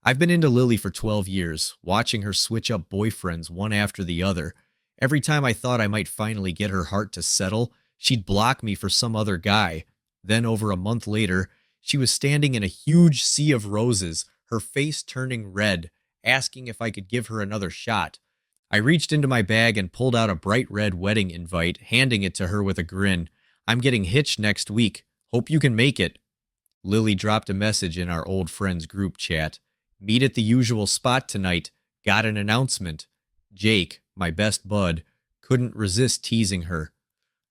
I've been into Lily for 12 years, watching her switch up boyfriends one after the other. Every time I thought I might finally get her heart to settle, she'd block me for some other guy. Then, over a month later, she was standing in a huge sea of roses, her face turning red, asking if I could give her another shot. I reached into my bag and pulled out a bright red wedding invite, handing it to her with a grin. I'm getting hitched next week. Hope you can make it. Lily dropped a message in our old friends group chat. Meet at the usual spot tonight. Got an announcement. Jake, my best bud, couldn't resist teasing her.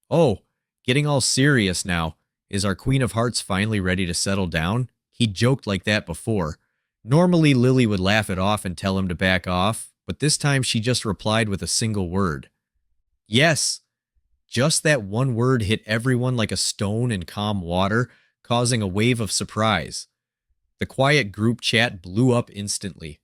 Oh, getting all serious now. Is our Queen of Hearts finally ready to settle down? He joked like that before. Normally, Lily would laugh it off and tell him to back off, but this time she just replied with a single word. Yes. Just that one word hit everyone like a stone in calm water, causing a wave of surprise. The quiet group chat blew up instantly.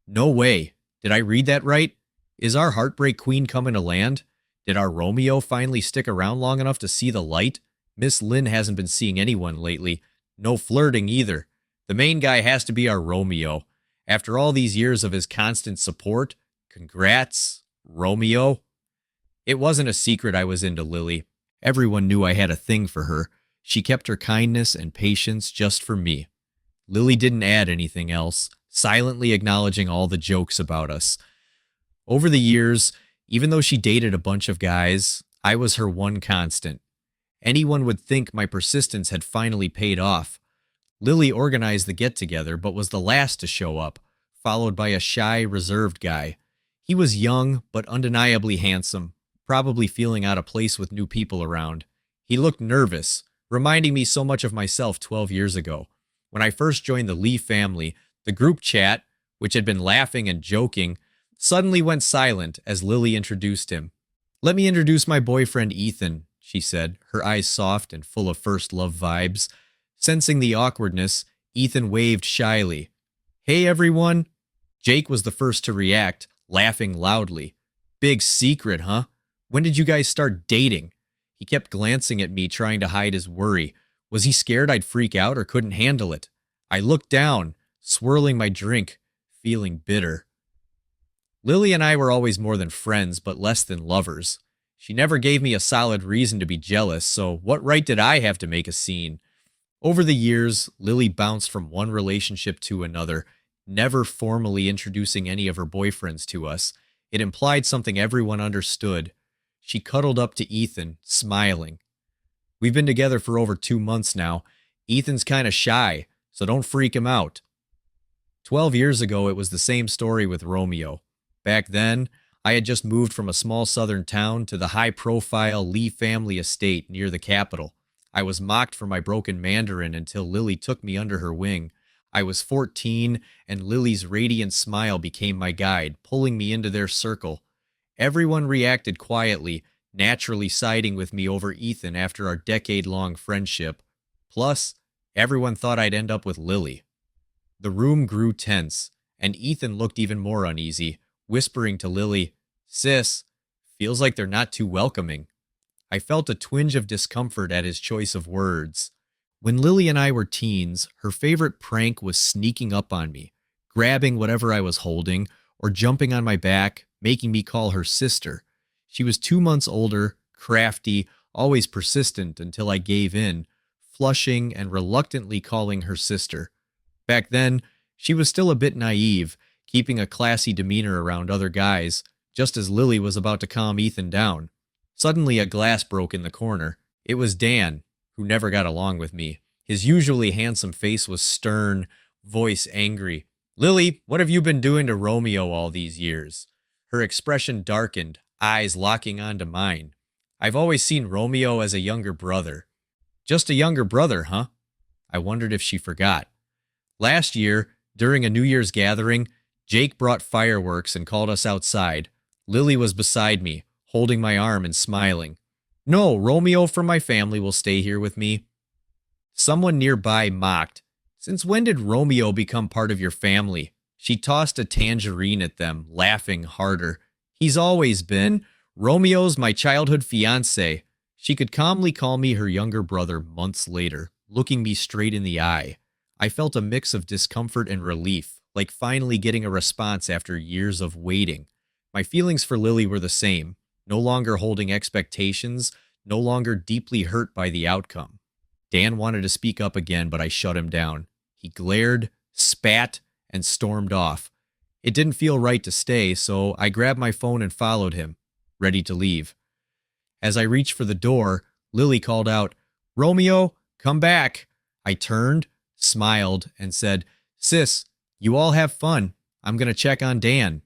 No way. Did I read that right? Is our heartbreak queen coming to land? Did our Romeo finally stick around long enough to see the light? Miss Lynn hasn't been seeing anyone lately. No flirting either. The main guy has to be our Romeo. After all these years of his constant support, congrats, Romeo. It wasn't a secret I was into Lily. Everyone knew I had a thing for her. She kept her kindness and patience just for me. Lily didn't add anything else, silently acknowledging all the jokes about us. Over the years, even though she dated a bunch of guys, I was her one constant. Anyone would think my persistence had finally paid off. Lily organized the get-together, but was the last to show up, followed by a shy, reserved guy. He was young, but undeniably handsome, probably feeling out of place with new people around. He looked nervous, reminding me so much of myself 12 years ago. When I first joined the Lee family, the group chat, which had been laughing and joking, suddenly went silent as Lily introduced him. Let me introduce my boyfriend Ethan, she said, her eyes soft and full of first love vibes. Sensing the awkwardness, Ethan waved shyly. Hey everyone. Jake was the first to react, laughing loudly. Big secret, huh? When did you guys start dating? He kept glancing at me, trying to hide his worry. Was he scared I'd freak out or couldn't handle it? I looked down, swirling my drink, feeling bitter. Lily and I were always more than friends, but less than lovers. She never gave me a solid reason to be jealous, so what right did I have to make a scene? Over the years, Lily bounced from one relationship to another, never formally introducing any of her boyfriends to us. It implied something everyone understood. She cuddled up to Ethan, smiling. We've been together for over 2 months now. Ethan's kind of shy, so don't freak him out. 12 years ago, it was the same story with Romeo. Back then, I had just moved from a small southern town to the high-profile Lee family estate near the capital. I was mocked for my broken Mandarin until Lily took me under her wing. I was 14, and Lily's radiant smile became my guide, pulling me into their circle. Everyone reacted quietly, naturally siding with me over Ethan after our decade-long friendship. Plus, everyone thought I'd end up with Lily. The room grew tense, and Ethan looked even more uneasy, whispering to Lily, Sis, feels like they're not too welcoming. I felt a twinge of discomfort at his choice of words. When Lily and I were teens, her favorite prank was sneaking up on me, grabbing whatever I was holding, or jumping on my back, making me call her sister. She was 2 months older, crafty, always persistent until I gave in, flushing and reluctantly calling her sister. Back then, she was still a bit naive, keeping a classy demeanor around other guys, just as Lily was about to calm Ethan down. Suddenly, a glass broke in the corner. It was Dan, who never got along with me. His usually handsome face was stern, voice angry. Lily, what have you been doing to Romeo all these years? Her expression darkened, eyes locking onto mine. I've always seen Romeo as a younger brother. Just a younger brother, huh? I wondered if she forgot. Last year, during a New Year's gathering, Jake brought fireworks and called us outside. Lily was beside me, holding my arm and smiling. No, Romeo from my family will stay here with me. Someone nearby mocked. Since when did Romeo become part of your family? She tossed a tangerine at them, laughing harder. He's always been. Romeo's my childhood fiancé. She could calmly call me her younger brother months later, looking me straight in the eye. I felt a mix of discomfort and relief, like finally getting a response after years of waiting. My feelings for Lily were the same, no longer holding expectations, no longer deeply hurt by the outcome. Dan wanted to speak up again, but I shut him down. He glared, spat, and stormed off. It didn't feel right to stay, so I grabbed my phone and followed him, ready to leave. As I reached for the door, Lily called out, "Romeo, come back." I turned, smiled, and said, "Sis, you all have fun. I'm going to check on Dan."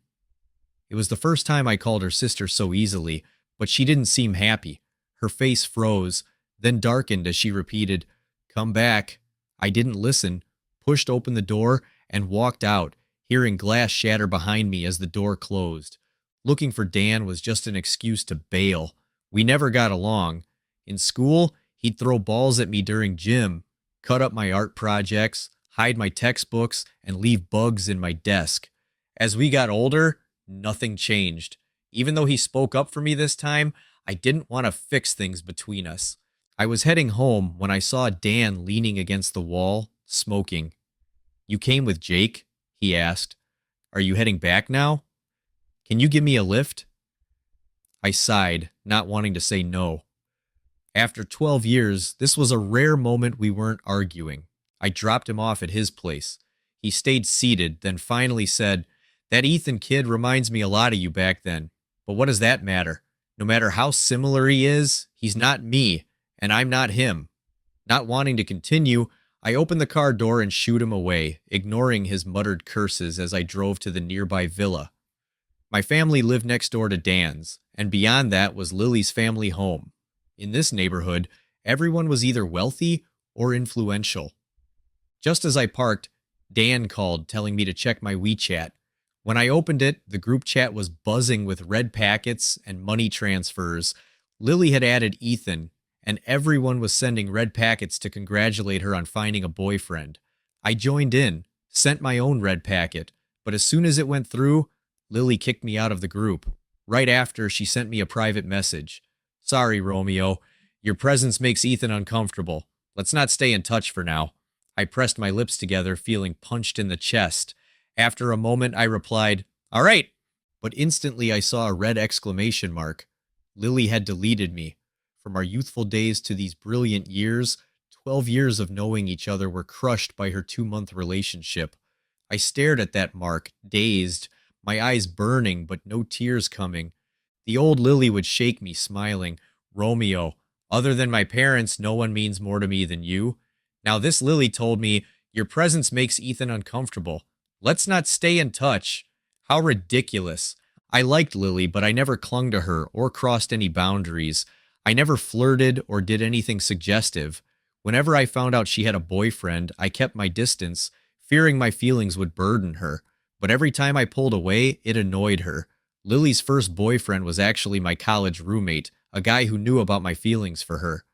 It was the first time I called her sister so easily, but she didn't seem happy. Her face froze, then darkened as she repeated, "Come back." I didn't listen, pushed open the door, and walked out, hearing glass shatter behind me as the door closed. Looking for Dan was just an excuse to bail. We never got along. In school, he'd throw balls at me during gym, cut up my art projects, hide my textbooks, and leave bugs in my desk. As we got older, nothing changed. Even though he spoke up for me this time, I didn't want to fix things between us. I was heading home when I saw Dan leaning against the wall, smoking. "You came with Jake?" he asked. "Are you heading back now? Can you give me a lift?" I sighed, not wanting to say no. After 12 years, this was a rare moment we weren't arguing. I dropped him off at his place. He stayed seated, then finally said, "That Ethan kid reminds me a lot of you back then. But what does that matter? No matter how similar he is, he's not me, and I'm not him." Not wanting to continue, I opened the car door and shooed him away, ignoring his muttered curses as I drove to the nearby villa. My family lived next door to Dan's, and beyond that was Lily's family home. In this neighborhood, everyone was either wealthy or influential. Just as I parked, Dan called, telling me to check my WeChat. When I opened it, the group chat was buzzing with red packets and money transfers. Lily had added Ethan, and everyone was sending red packets to congratulate her on finding a boyfriend. I joined in, sent my own red packet, but as soon as it went through, Lily kicked me out of the group. Right after, she sent me a private message. "Sorry, Romeo. Your presence makes Ethan uncomfortable. Let's not stay in touch for now." I pressed my lips together, feeling punched in the chest. After a moment, I replied, "All right." But instantly I saw a red exclamation mark. Lily had deleted me. From our youthful days to these brilliant years, 12 years of knowing each other were crushed by her 2-month relationship. I stared at that mark, dazed, my eyes burning but no tears coming. The old Lily would shake me, smiling. "Romeo, other than my parents, no one means more to me than you." Now this Lily told me, "Your presence makes Ethan uncomfortable. Let's not stay in touch." How ridiculous. I liked Lily, but I never clung to her or crossed any boundaries. I never flirted or did anything suggestive. Whenever I found out she had a boyfriend, I kept my distance, fearing my feelings would burden her. But every time I pulled away, it annoyed her. Lily's first boyfriend was actually my college roommate, a guy who knew about my feelings for her.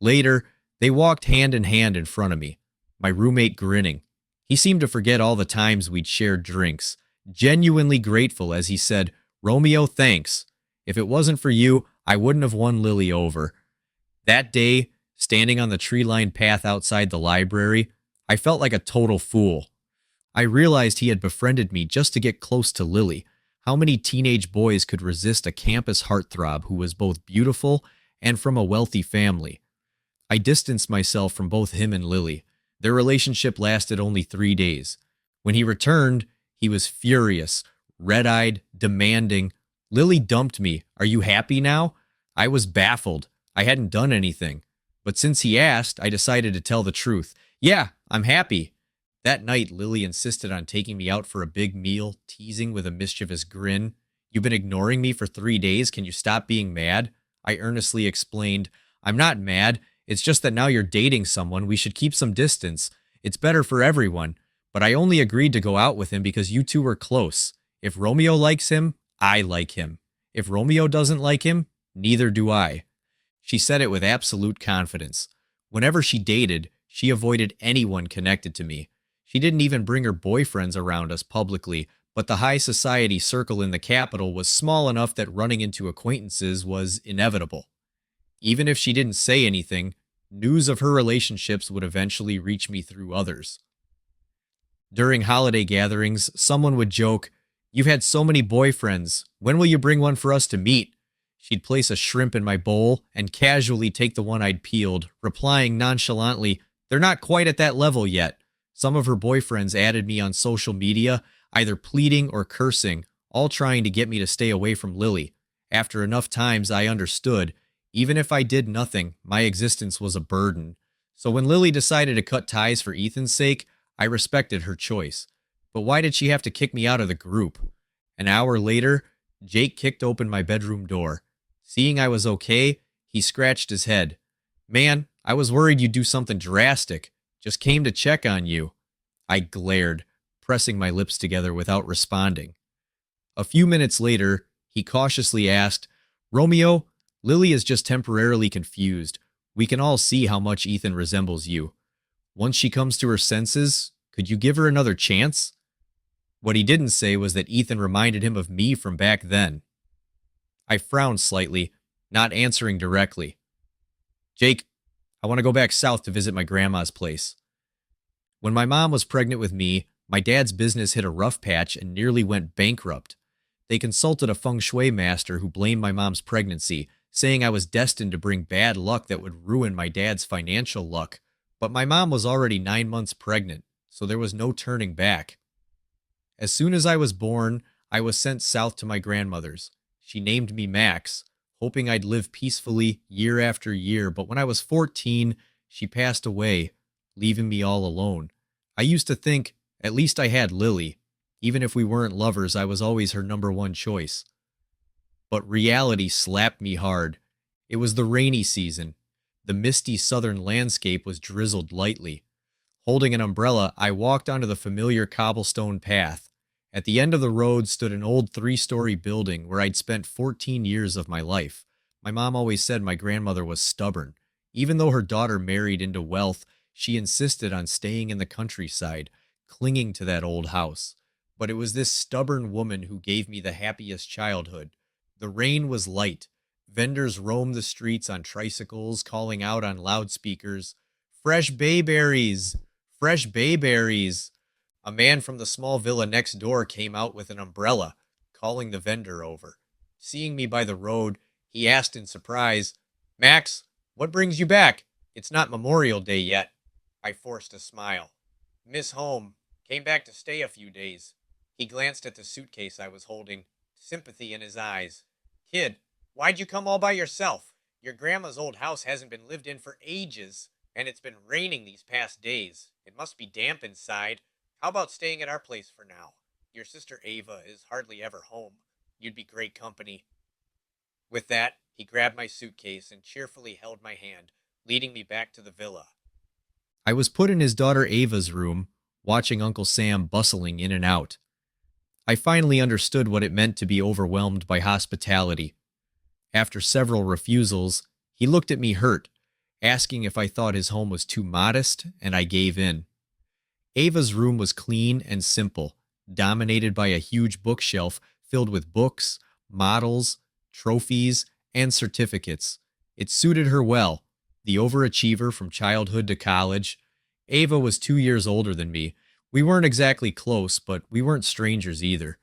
Later, they walked hand in hand in front of me, my roommate grinning. He seemed to forget all the times we'd shared drinks, genuinely grateful as he said, "Romeo, thanks. If it wasn't for you, I wouldn't have won Lily over." That day, standing on the tree-lined path outside the library, I felt like a total fool. I realized he had befriended me just to get close to Lily. How many teenage boys could resist a campus heartthrob who was both beautiful and from a wealthy family? I distanced myself from both him and Lily. Their relationship lasted only 3 days. When he returned, he was furious, red-eyed, demanding. "Lily dumped me. Are you happy now?" I was baffled. I hadn't done anything. But since he asked, I decided to tell the truth. "Yeah, I'm happy." That night, Lily insisted on taking me out for a big meal, teasing with a mischievous grin. "You've been ignoring me for 3 days. Can you stop being mad?" I earnestly explained, "I'm not mad. It's just that now you're dating someone. We should keep some distance. It's better for everyone. But I only agreed to go out with him because you two were close. If Romeo likes him, I like him. If Romeo doesn't like him, neither do I." She said it with absolute confidence. Whenever she dated, she avoided anyone connected to me. She didn't even bring her boyfriends around us publicly, but the high society circle in the capital was small enough that running into acquaintances was inevitable. Even if she didn't say anything, news of her relationships would eventually reach me through others. During holiday gatherings, someone would joke, "You've had so many boyfriends. When will you bring one for us to meet?" She'd place a shrimp in my bowl and casually take the one I'd peeled, replying nonchalantly, "They're not quite at that level yet." Some of her boyfriends added me on social media, either pleading or cursing, all trying to get me to stay away from Lily. After enough times, I understood. Even if I did nothing, my existence was a burden. So when Lily decided to cut ties for Ethan's sake, I respected her choice. But why did she have to kick me out of the group? An hour later, Jake kicked open my bedroom door. Seeing I was okay, he scratched his head. "Man, I was worried you'd do something drastic. Just came to check on you." I glared, pressing my lips together without responding. A few minutes later, he cautiously asked, "Romeo, Lily is just temporarily confused. We can all see how much Ethan resembles you. Once she comes to her senses, could you give her another chance?" What he didn't say was that Ethan reminded him of me from back then. I frowned slightly, not answering directly. "Jake, I want to go back south to visit my grandma's place." When my mom was pregnant with me, my dad's business hit a rough patch and nearly went bankrupt. They consulted a feng shui master who blamed my mom's pregnancy, saying I was destined to bring bad luck that would ruin my dad's financial luck. But my mom was already 9 months pregnant, so there was no turning back. As soon as I was born, I was sent south to my grandmother's. She named me Max, hoping I'd live peacefully year after year, but when I was 14, she passed away, leaving me all alone. I used to think, at least I had Lily. Even if we weren't lovers, I was always her number one choice. But reality slapped me hard. It was the rainy season. The misty southern landscape was drizzled lightly. Holding an umbrella, I walked onto the familiar cobblestone path. At the end of the road stood an old 3-story building where I'd spent 14 years of my life. My mom always said my grandmother was stubborn. Even though her daughter married into wealth, she insisted on staying in the countryside, clinging to that old house. But it was this stubborn woman who gave me the happiest childhood. The rain was light. Vendors roamed the streets on tricycles, calling out on loudspeakers, "Fresh bayberries! Fresh bayberries!" A man from the small villa next door came out with an umbrella, calling the vendor over. Seeing me by the road, he asked in surprise, "Max, what brings you back? It's not Memorial Day yet." I forced a smile. "Miss home. Came back to stay a few days." He glanced at the suitcase I was holding, sympathy in his eyes. "Kid, why'd you come all by yourself? Your grandma's old house hasn't been lived in for ages, and it's been raining these past days. It must be damp inside. How about staying at our place for now? Your sister Ava is hardly ever home. You'd be great company." With that, he grabbed my suitcase and cheerfully held my hand, leading me back to the villa. I was put in his daughter Ava's room, watching Uncle Sam bustling in and out. I finally understood what it meant to be overwhelmed by hospitality. After several refusals, he looked at me hurt, asking if I thought his home was too modest, and I gave in. Ava's room was clean and simple, dominated by a huge bookshelf filled with books, models, trophies, and certificates. It suited her well, the overachiever from childhood to college. Ava was 2 years older than me. We weren't exactly close, but we weren't strangers either.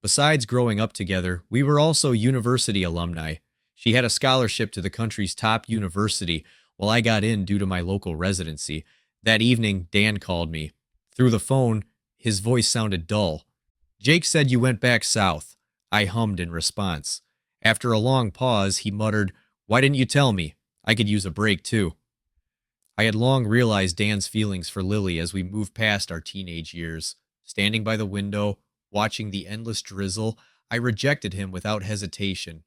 Besides growing up together, we were also university alumni. She had a scholarship to the country's top university, while I got in due to my local residency. That evening, Dan called me. Through the phone, his voice sounded dull. "Jake said you went back south." I hummed in response. After a long pause, he muttered, "Why didn't you tell me? I could use a break too." I had long realized Dan's feelings for Lily as we moved past our teenage years. Standing by the window, watching the endless drizzle, I rejected him without hesitation.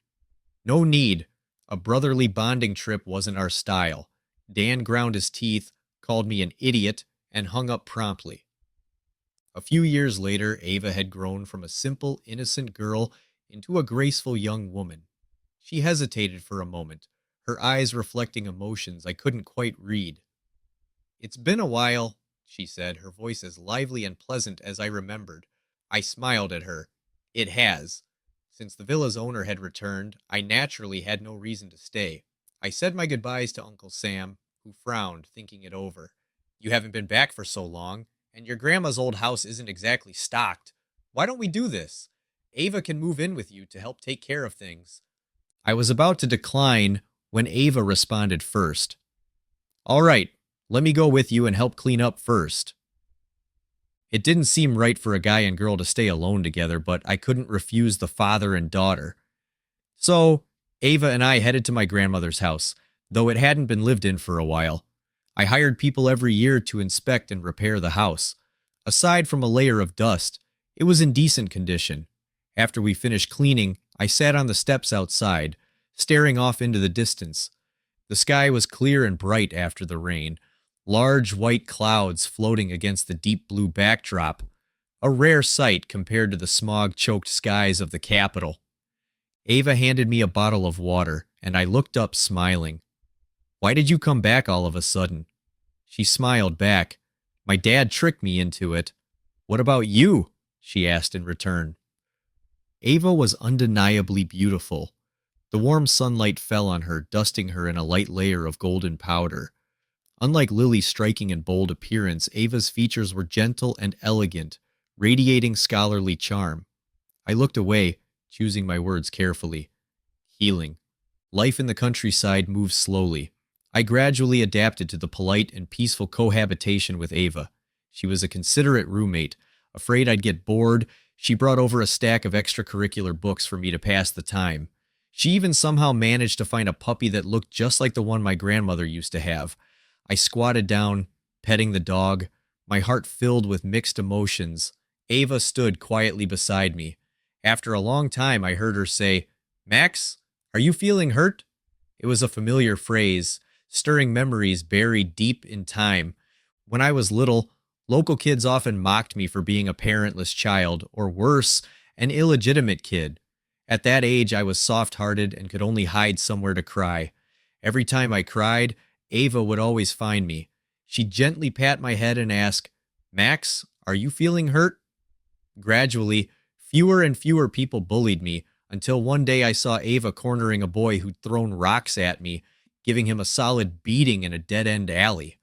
No need. A brotherly bonding trip wasn't our style. Dan ground his teeth, called me an idiot, and hung up promptly. A few years later, Ava had grown from a simple, innocent girl into a graceful young woman. She hesitated for a moment, her eyes reflecting emotions I couldn't quite read. "It's been a while," she said, her voice as lively and pleasant as I remembered. I smiled at her. It has. Since the villa's owner had returned, I naturally had no reason to stay. I said my goodbyes to Uncle Sam, who frowned, thinking it over. "You haven't been back for so long. and your grandma's old house isn't exactly stocked. Why don't we do this? Ava can move in with you to help take care of things. I was about to decline when Ava responded first. All right, let me go with you and help clean up first. It didn't seem right for a guy and girl to stay alone together, but I couldn't refuse the father and daughter. So, Ava and I headed to my grandmother's house, though it hadn't been lived in for a while. I hired people every year to inspect and repair the house. Aside from a layer of dust, it was in decent condition. After we finished cleaning, I sat on the steps outside, staring off into the distance. The sky was clear and bright after the rain, large white clouds floating against the deep blue backdrop, a rare sight compared to the smog-choked skies of the capital. Ava handed me a bottle of water, and I looked up smiling. Why did you come back all of a sudden? She smiled back. My dad tricked me into it. What about you? She asked in return. Ava was undeniably beautiful. The warm sunlight fell on her, dusting her in a light layer of golden powder. Unlike Lily's striking and bold appearance, Ava's features were gentle and elegant, radiating scholarly charm. I looked away, choosing my words carefully. Healing. Life in the countryside moved slowly. I gradually adapted to the polite and peaceful cohabitation with Ava. She was a considerate roommate. Afraid I'd get bored, she brought over a stack of extracurricular books for me to pass the time. She even somehow managed to find a puppy that looked just like the one my grandmother used to have. I squatted down, petting the dog, my heart filled with mixed emotions. Ava stood quietly beside me. After a long time, I heard her say, "Max, are you feeling hurt?" It was a familiar phrase, stirring memories buried deep in time. When I was little, local kids often mocked me for being a parentless child, or worse, an illegitimate kid. At that age, I was soft-hearted and could only hide somewhere to cry. Every time I cried, Ava would always find me. She'd gently pat my head and ask, "Max, are you feeling hurt?" Gradually, fewer and fewer people bullied me, until one day I saw Ava cornering a boy who'd thrown rocks at me, giving him a solid beating in a dead-end alley.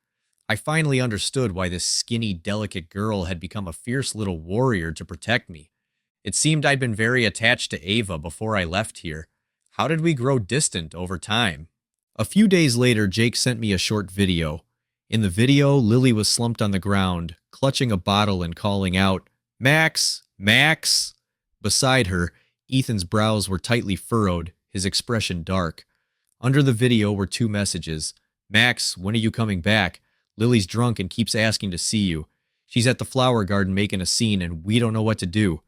I finally understood why this skinny, delicate girl had become a fierce little warrior to protect me. It seemed I'd been very attached to Ava before I left here. How did we grow distant over time? A few days later, Jake sent me a short video. In the video, Lily was slumped on the ground, clutching a bottle and calling out, "Max! Max!" Beside her, Ethan's brows were tightly furrowed, his expression dark. Under the video were two messages. "Max, when are you coming back? Lily's drunk and keeps asking to see you. She's at the flower garden making a scene and we don't know what to do."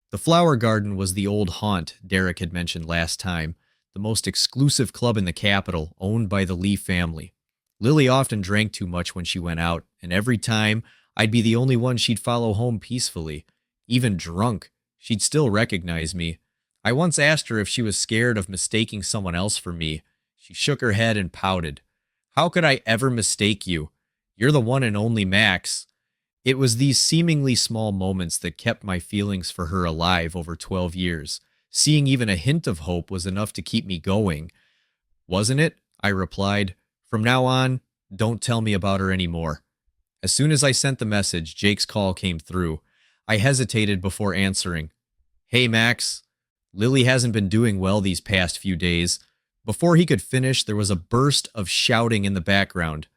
The flower garden was the old haunt Derek had mentioned last time, the most exclusive club in the capital, owned by the Lee family. Lily often drank too much when she went out, and every time, I'd be the only one she'd follow home peacefully. Even drunk, she'd still recognize me. I once asked her if she was scared of mistaking someone else for me. She shook her head and pouted. "How could I ever mistake you? You're the one and only Max." It was these seemingly small moments that kept my feelings for her alive over 12 years. Seeing even a hint of hope was enough to keep me going. "Wasn't it?" I replied. "From now on, don't tell me about her anymore." As soon as I sent the message, Jake's call came through. I hesitated before answering. "Hey, Max. Lily hasn't been doing well these past few days." Before he could finish, there was a burst of shouting in the background.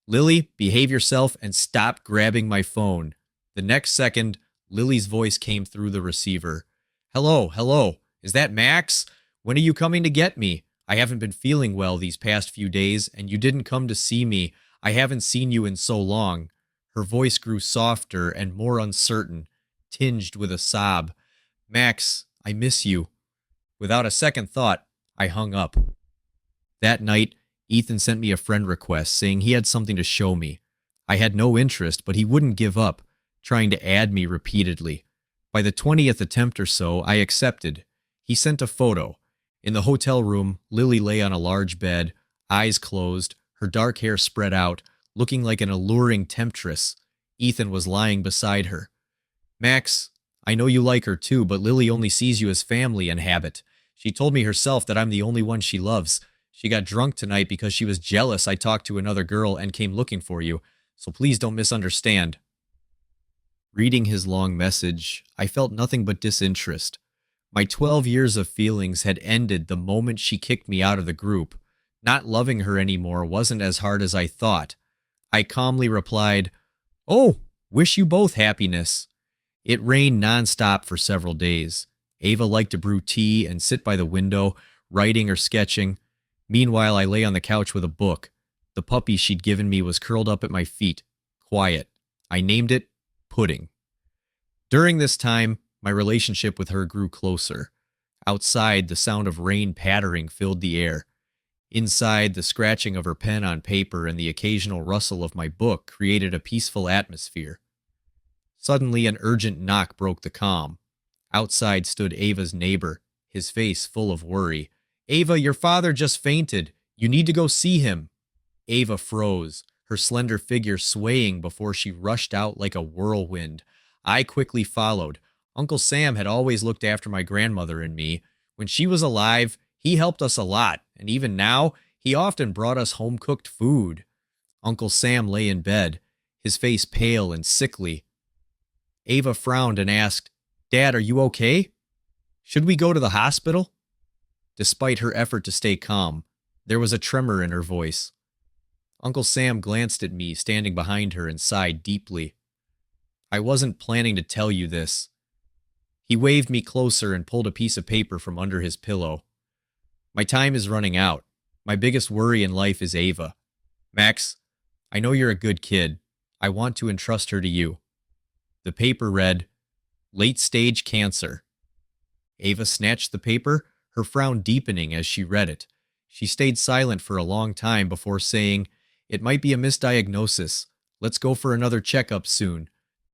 "Lily, behave yourself and stop grabbing my phone." The next second, Lily's voice came through the receiver. "Hello, hello. Is that Max? When are you coming to get me? I haven't been feeling well these past few days, and you didn't come to see me. I haven't seen you in so long." Her voice grew softer and more uncertain, tinged with a sob. "Max, I miss you." Without a second thought, I hung up. That night, Ethan sent me a friend request saying he had something to show me. I had no interest, but he wouldn't give up, trying to add me repeatedly. By the 20th attempt or so, I accepted. He sent a photo. In the hotel room, Lily lay on a large bed, eyes closed, her dark hair spread out, looking like an alluring temptress. Ethan was lying beside her. "Max, I know you like her too, but Lily only sees you as family and habit. She told me herself that I'm the only one she loves. She got drunk tonight because she was jealous I talked to another girl and came looking for you, so please don't misunderstand." Reading his long message, I felt nothing but disinterest. My 12 years of feelings had ended the moment she kicked me out of the group. Not loving her anymore wasn't as hard as I thought. I calmly replied, "Oh, wish you both happiness." It rained nonstop for several days. Ava liked to brew tea and sit by the window, writing or sketching. Meanwhile, I lay on the couch with a book. The puppy she'd given me was curled up at my feet, quiet. I named it Pudding. During this time, my relationship with her grew closer. Outside, the sound of rain pattering filled the air. Inside, the scratching of her pen on paper and the occasional rustle of my book created a peaceful atmosphere. Suddenly, an urgent knock broke the calm. Outside stood Ava's neighbor, his face full of worry. "Ava, your father just fainted. You need to go see him." Ava froze, her slender figure swaying before she rushed out like a whirlwind. I quickly followed. Uncle Sam had always looked after my grandmother and me. When she was alive, he helped us a lot, and even now, he often brought us home-cooked food. Uncle Sam lay in bed, his face pale and sickly. Ava frowned and asked, "Dad, are you okay? Should we go to the hospital?" Despite her effort to stay calm, there was a tremor in her voice. Uncle Sam glanced at me, standing behind her, and sighed deeply. "I wasn't planning to tell you this." He waved me closer and pulled a piece of paper from under his pillow. "My time is running out. My biggest worry in life is Ava. Max, I know you're a good kid. I want to entrust her to you." The paper read, "Late stage cancer." Ava snatched the paper, her frown deepening as she read it. She stayed silent for a long time before saying, "It might be a misdiagnosis. Let's go for another checkup soon."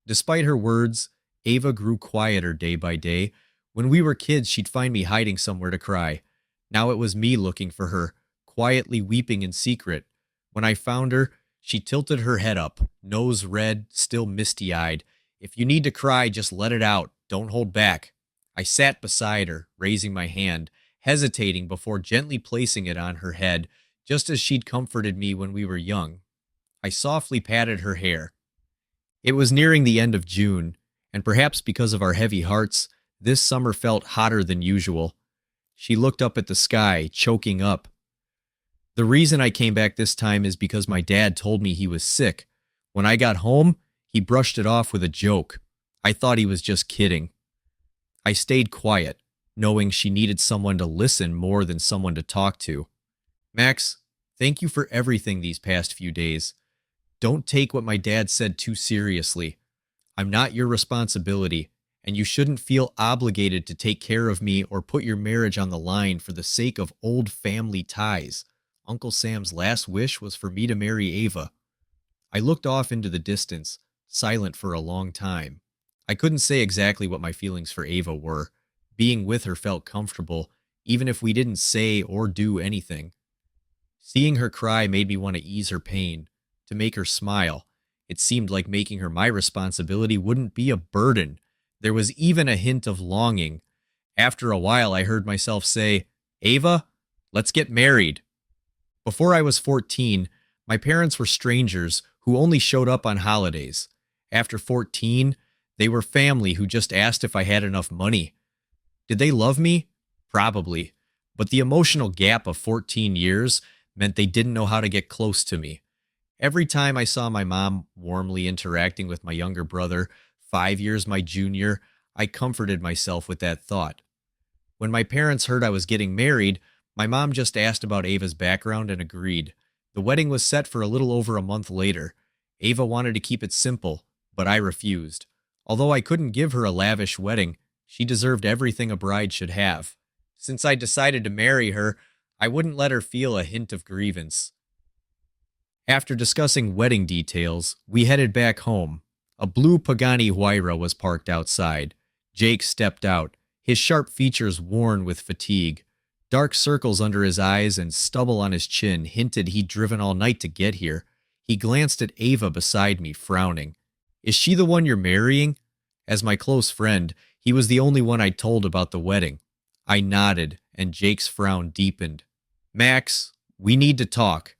Despite her words, Ava grew quieter day by day. When we were kids, she'd find me hiding somewhere to cry. Now it was me looking for her, quietly weeping in secret. When I found her, she tilted her head up, nose red, still misty-eyed. "If you need to cry, just let it out. Don't hold back." I sat beside her, raising my hand, hesitating before gently placing it on her head, just as she'd comforted me when we were young. I softly patted her hair. It was nearing the end of June, and perhaps because of our heavy hearts, this summer felt hotter than usual. She looked up at the sky, choking up. "The reason I came back this time is because my dad told me he was sick. When I got home, he brushed it off with a joke. I thought he was just kidding." I stayed quiet, knowing she needed someone to listen more than someone to talk to. "Max, thank you for everything these past few days. Don't take what my dad said too seriously. I'm not your responsibility, and you shouldn't feel obligated to take care of me or put your marriage on the line for the sake of old family ties. Uncle Sam's last wish was for me to marry Ava." I looked off into the distance, silent for a long time. I couldn't say exactly what my feelings for Ava were. Being with her felt comfortable, even if we didn't say or do anything. Seeing her cry made me want to ease her pain, to make her smile. It seemed like making her my responsibility wouldn't be a burden. There was even a hint of longing. After a while, I heard myself say, "Ava, let's get married." Before I was 14, my parents were strangers who only showed up on holidays. After 14, they were family who just asked if I had enough money. Did they love me? Probably. But the emotional gap of 14 years meant they didn't know how to get close to me. Every time I saw my mom warmly interacting with my younger brother, 5 years my junior, I comforted myself with that thought. When my parents heard I was getting married, my mom just asked about Ava's background and agreed. The wedding was set for a little over a month later. Ava wanted to keep it simple, but I refused. Although I couldn't give her a lavish wedding, she deserved everything a bride should have. Since I decided to marry her, I wouldn't let her feel a hint of grievance. After discussing wedding details, we headed back home. A blue Pagani Huayra was parked outside. Jake stepped out, his sharp features worn with fatigue. Dark circles under his eyes and stubble on his chin hinted he'd driven all night to get here. He glanced at Ava beside me, frowning. "Is she the one you're marrying?" As my close friend, he was the only one I'd told about the wedding. I nodded, and Jake's frown deepened. "Max, we need to talk."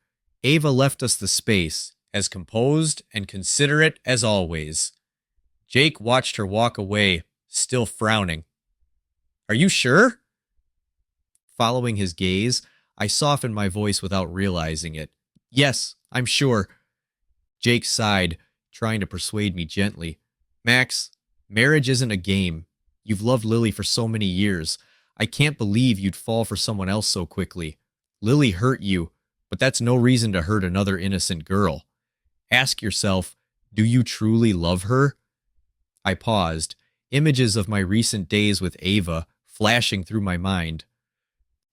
Ava left us the space, as composed and considerate as always. Jake watched her walk away, still frowning. Are you sure? Following his gaze, I softened my voice without realizing it. Yes, I'm sure. Jake sighed, trying to persuade me gently. Max, marriage isn't a game. You've loved Lily for so many years. I can't believe you'd fall for someone else so quickly. Lily hurt you, but that's no reason to hurt another innocent girl. Ask yourself, do you truly love her? I paused, images of my recent days with Ava flashing through my mind.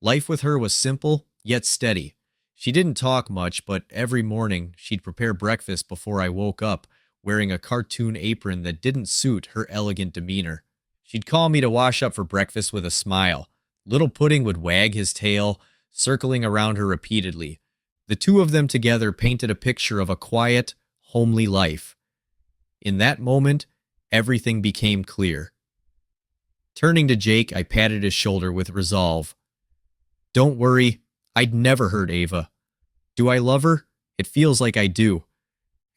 Life with her was simple, yet steady. She didn't talk much, but every morning she'd prepare breakfast before I woke up, wearing a cartoon apron that didn't suit her elegant demeanor. She'd call me to wash up for breakfast with a smile. Little Pudding would wag his tail, circling around her repeatedly. The two of them together painted a picture of a quiet, homely life. In that moment, everything became clear. Turning to Jake, I patted his shoulder with resolve. Don't worry, I'd never hurt Ava. Do I love her? It feels like I do.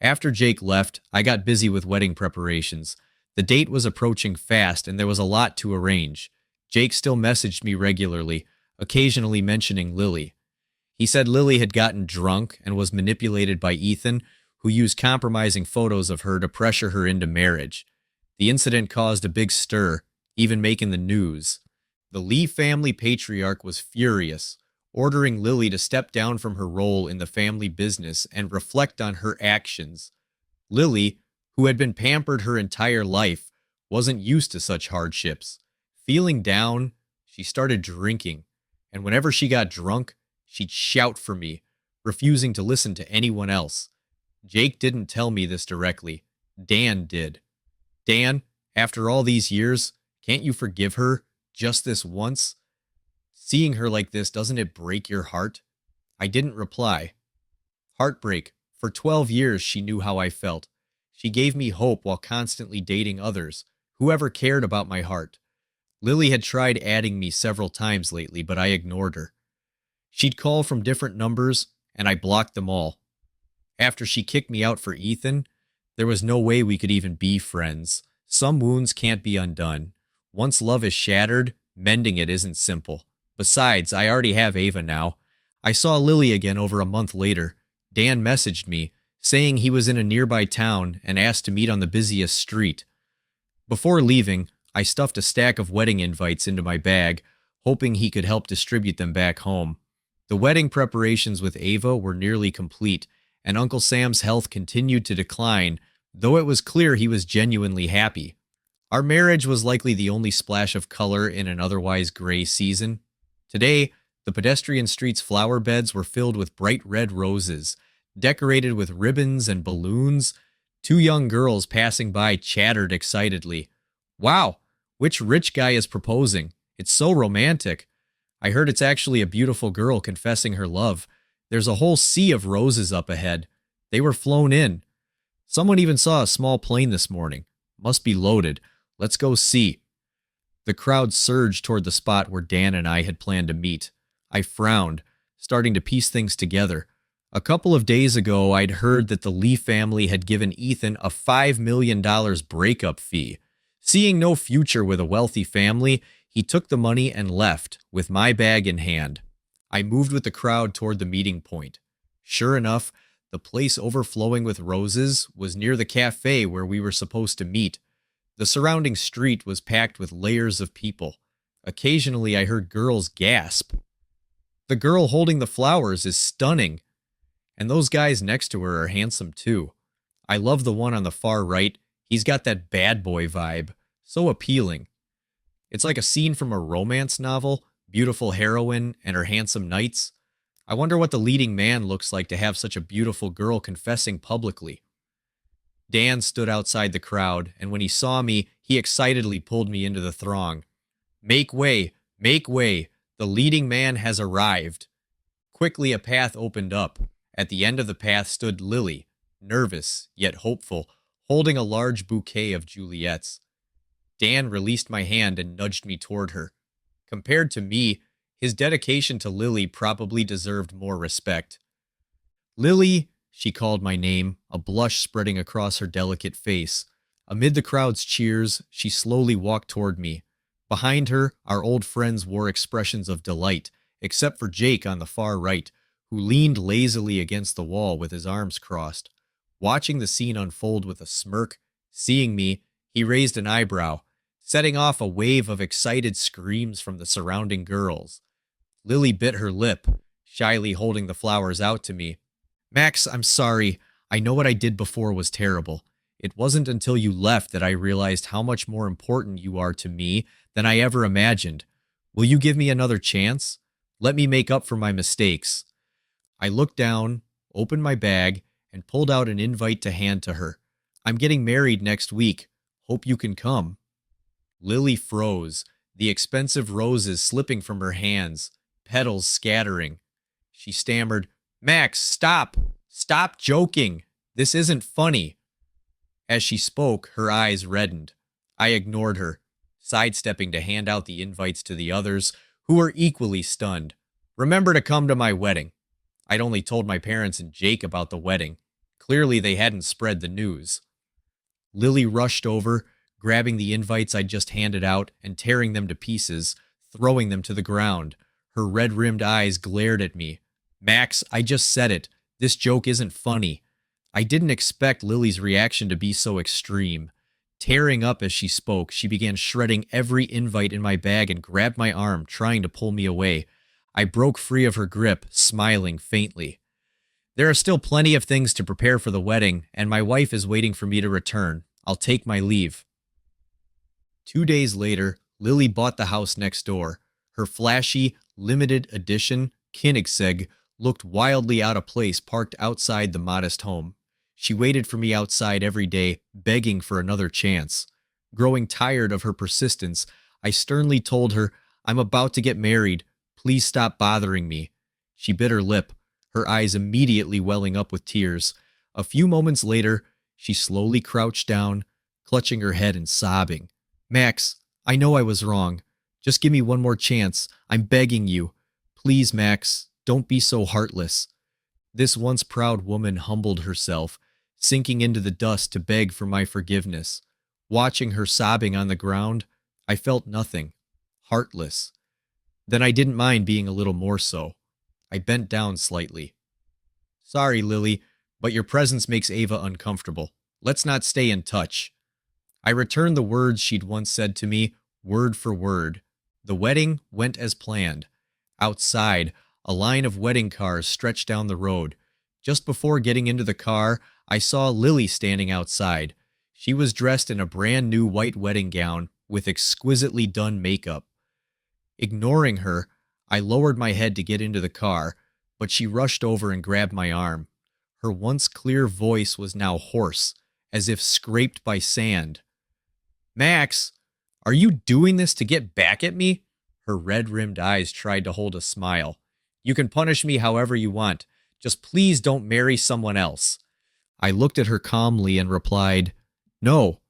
After Jake left, I got busy with wedding preparations. The date was approaching fast and there was a lot to arrange. Jake still messaged me regularly, occasionally mentioning Lily. He said Lily had gotten drunk and was manipulated by Ethan, who used compromising photos of her to pressure her into marriage. The incident caused a big stir, even making the news. The Lee family patriarch was furious, ordering Lily to step down from her role in the family business and reflect on her actions. Lily, who had been pampered her entire life, wasn't used to such hardships. Feeling down, she started drinking, and whenever she got drunk, she'd shout for me, refusing to listen to anyone else. Jake didn't tell me this directly. Dan did. Dan, after all these years, can't you forgive her just this once? Seeing her like this, doesn't it break your heart? I didn't reply. Heartbreak. For 12 years, she knew how I felt. She gave me hope while constantly dating others, whoever cared about my heart. Lily had tried adding me several times lately, but I ignored her. She'd call from different numbers, and I blocked them all. After she kicked me out for Ethan, there was no way we could even be friends. Some wounds can't be undone. Once love is shattered, mending it isn't simple. Besides, I already have Ava now. I saw Lily again over a month later. Dan messaged me, saying he was in a nearby town and asked to meet on the busiest street. Before leaving, I stuffed a stack of wedding invites into my bag, hoping he could help distribute them back home. The wedding preparations with Ava were nearly complete, and Uncle Sam's health continued to decline, though it was clear he was genuinely happy. Our marriage was likely the only splash of color in an otherwise gray season. Today, the pedestrian street's flower beds were filled with bright red roses, decorated with ribbons and balloons. Two young girls passing by chattered excitedly. Wow, which rich guy is proposing? It's so romantic. I heard it's actually a beautiful girl confessing her love. There's a whole sea of roses up ahead. They were flown in. Someone even saw a small plane this morning. Must be loaded. Let's go see. The crowd surged toward the spot where Dan and I had planned to meet. I frowned, starting to piece things together. A couple of days ago, I'd heard that the Lee family had given Ethan a $5 million breakup fee. Seeing no future with a wealthy family, he took the money and left, with my bag in hand. I moved with the crowd toward the meeting point. Sure enough, the place overflowing with roses was near the cafe where we were supposed to meet. The surrounding street was packed with layers of people. Occasionally, I heard girls gasp. The girl holding the flowers is stunning, and those guys next to her are handsome too. I love the one on the far right. He's got that bad boy vibe. So appealing. It's like a scene from a romance novel, beautiful heroine and her handsome knights. I wonder what the leading man looks like to have such a beautiful girl confessing publicly. Dan stood outside the crowd, and when he saw me, he excitedly pulled me into the throng. Make way, make way, the leading man has arrived. Quickly a path opened up. At the end of the path stood Lily, nervous yet hopeful, holding a large bouquet of Juliet's. Dan released my hand and nudged me toward her. Compared to me, his dedication to Lily probably deserved more respect. Lily, she called my name, a blush spreading across her delicate face. Amid the crowd's cheers, she slowly walked toward me. Behind her, our old friends wore expressions of delight, except for Jake on the far right, who leaned lazily against the wall with his arms crossed. Watching the scene unfold with a smirk, seeing me, he raised an eyebrow, setting off a wave of excited screams from the surrounding girls. Lily bit her lip, shyly holding the flowers out to me. Max, I'm sorry. I know what I did before was terrible. It wasn't until you left that I realized how much more important you are to me than I ever imagined. Will you give me another chance? Let me make up for my mistakes. I looked down, opened my bag, and pulled out an invite to hand to her. I'm getting married next week. Hope you can come. Lily froze, the expensive roses slipping from her hands, petals scattering. She stammered, Max, stop! Stop joking! This isn't funny. As she spoke, her eyes reddened. I ignored her, sidestepping to hand out the invites to the others, who were equally stunned. Remember to come to my wedding. I'd only told my parents and Jake about the wedding. Clearly, they hadn't spread the news. Lily rushed over, grabbing the invites I'd just handed out and tearing them to pieces, throwing them to the ground. Her red-rimmed eyes glared at me. Max, I just said it. This joke isn't funny. I didn't expect Lily's reaction to be so extreme. Tearing up as she spoke, she began shredding every invite in my bag and grabbed my arm, trying to pull me away. I broke free of her grip, smiling faintly. There are still plenty of things to prepare for the wedding, and my wife is waiting for me to return. I'll take my leave. 2 days later, Lily bought the house next door. Her flashy, limited edition Koenigsegg looked wildly out of place parked outside the modest home. She waited for me outside every day, begging for another chance. Growing tired of her persistence, I sternly told her, I'm about to get married. Please stop bothering me. She bit her lip, her eyes immediately welling up with tears. A few moments later, she slowly crouched down, clutching her head and sobbing. Max, I know I was wrong. Just give me one more chance. I'm begging you. Please, Max, don't be so heartless. This once proud woman humbled herself, sinking into the dust to beg for my forgiveness. Watching her sobbing on the ground, I felt nothing. Heartless. Then I didn't mind being a little more so. I bent down slightly. Sorry, Lily, but your presence makes Ava uncomfortable. Let's not stay in touch. I returned the words she'd once said to me, word for word. The wedding went as planned. Outside, a line of wedding cars stretched down the road. Just before getting into the car, I saw Lily standing outside. She was dressed in a brand new white wedding gown with exquisitely done makeup. Ignoring her, I lowered my head to get into the car, but she rushed over and grabbed my arm. Her once clear voice was now hoarse, as if scraped by sand. Max, are you doing this to get back at me? Her red-rimmed eyes tried to hold a smile. You can punish me however you want. Just please don't marry someone else. I looked at her calmly and replied, No,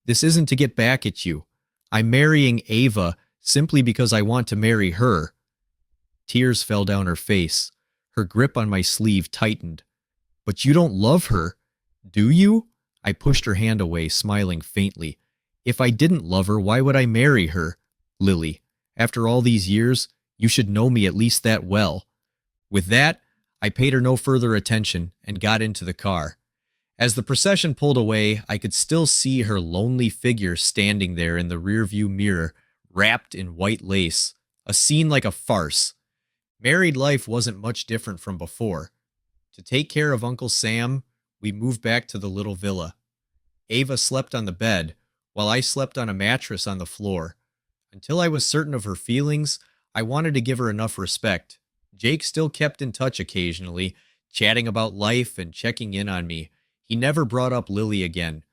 this isn't to get back at you. I'm marrying Ava simply because I want to marry her. Tears fell down her face. Her grip on my sleeve tightened. But you don't love her, do you? I pushed her hand away, smiling faintly. If I didn't love her, why would I marry her? Lily, after all these years, you should know me at least that well. With that, I paid her no further attention and got into the car. As the procession pulled away, I could still see her lonely figure standing there in the rearview mirror, wrapped in white lace, a scene like a farce. Married life wasn't much different from before. To take care of Uncle Sam, we moved back to the little villa. Ava slept on the bed, while I slept on a mattress on the floor. Until I was certain of her feelings, I wanted to give her enough respect. Jake still kept in touch occasionally, chatting about life and checking in on me. He never brought up Lily again.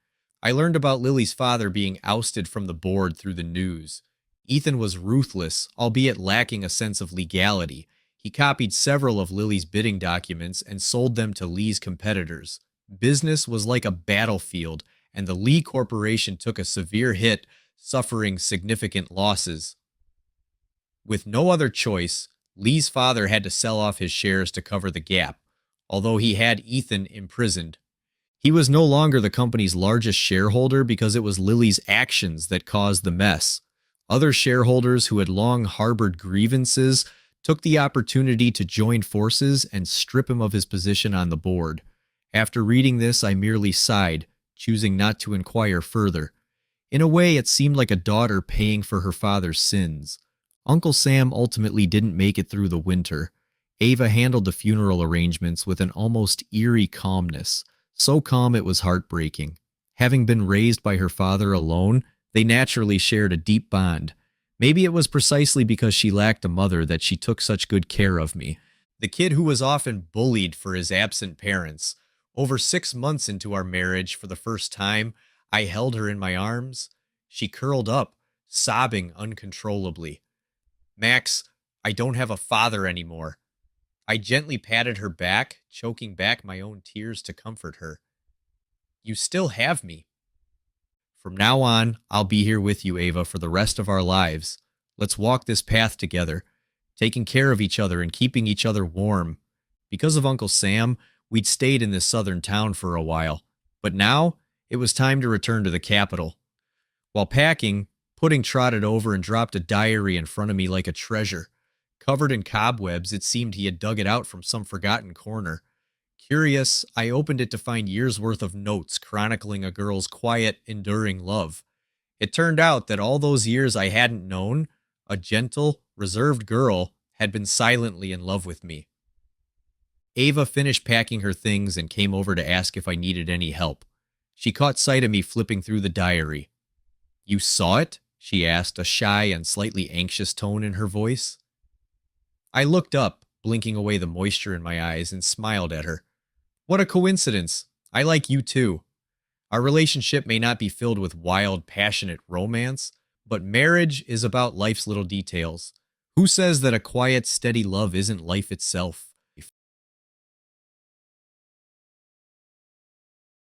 I learned about Lily's father being ousted from the board through the news. Ethan was ruthless, albeit lacking a sense of legality. He copied several of Lily's bidding documents and sold them to Lee's competitors. Business was like a battlefield, and the Lee Corporation took a severe hit, suffering significant losses. With no other choice, Lee's father had to sell off his shares to cover the gap, although he had Ethan imprisoned. He was no longer the company's largest shareholder because it was Lily's actions that caused the mess. Other shareholders who had long harbored grievances took the opportunity to join forces and strip him of his position on the board. After reading this, I merely sighed, choosing not to inquire further. In a way, it seemed like a daughter paying for her father's sins. Uncle Sam ultimately didn't make it through the winter. Ava handled the funeral arrangements with an almost eerie calmness, so calm it was heartbreaking. Having been raised by her father alone, they naturally shared a deep bond. Maybe it was precisely because she lacked a mother that she took such good care of me. The kid who was often bullied for his absent parents. Over 6 months into our marriage, for the first time, I held her in my arms. She curled up, sobbing uncontrollably. Max, I don't have a father anymore. I gently patted her back, choking back my own tears to comfort her. You still have me. From now on, I'll be here with you, Ava, for the rest of our lives. Let's walk this path together, taking care of each other and keeping each other warm. Because of Uncle Sam, we'd stayed in this southern town for a while, but now it was time to return to the capital. While packing, Pudding trotted over and dropped a diary in front of me like a treasure. Covered in cobwebs, it seemed he had dug it out from some forgotten corner. Curious, I opened it to find years' worth of notes chronicling a girl's quiet, enduring love. It turned out that all those years I hadn't known, a gentle, reserved girl had been silently in love with me. Ava finished packing her things and came over to ask if I needed any help. She caught sight of me flipping through the diary. You saw it? She asked, a shy and slightly anxious tone in her voice. I looked up, blinking away the moisture in my eyes, and smiled at her. What a coincidence. I like you too. Our relationship may not be filled with wild, passionate romance, but marriage is about life's little details. Who says that a quiet, steady love isn't life itself?